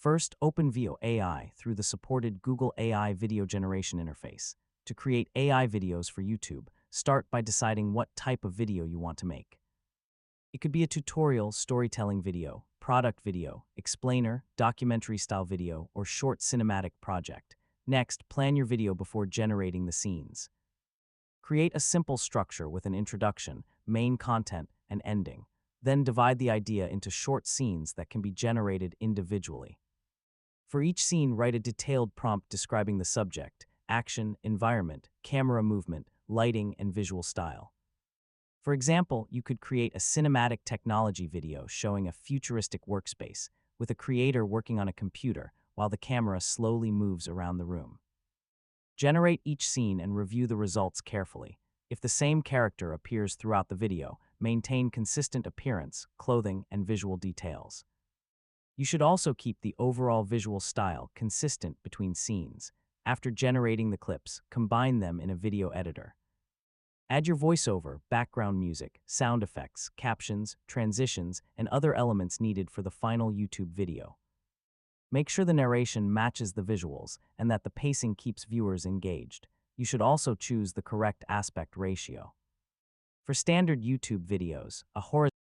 First, open Veo AI through the supported Google AI video generation interface. To create AI videos for YouTube, start by deciding what type of video you want to make. It could be a tutorial, storytelling video, product video, explainer, documentary-style video, or short cinematic project. Next, plan your video before generating the scenes. Create a simple structure with an introduction, main content, and ending. Then divide the idea into short scenes that can be generated individually. For each scene, write a detailed prompt describing the subject, action, environment, camera movement, lighting, and visual style. For example, you could create a cinematic technology video showing a futuristic workspace, with a creator working on a computer while the camera slowly moves around the room. Generate each scene and review the results carefully. If the same character appears throughout the video, maintain consistent appearance, clothing, and visual details. You should also keep the overall visual style consistent between scenes. After generating the clips, combine them in a video editor. Add your voiceover, background music, sound effects, captions, transitions, and other elements needed for the final YouTube video. Make sure the narration matches the visuals and that the pacing keeps viewers engaged. You should also choose the correct aspect ratio. For standard YouTube videos, a horizontal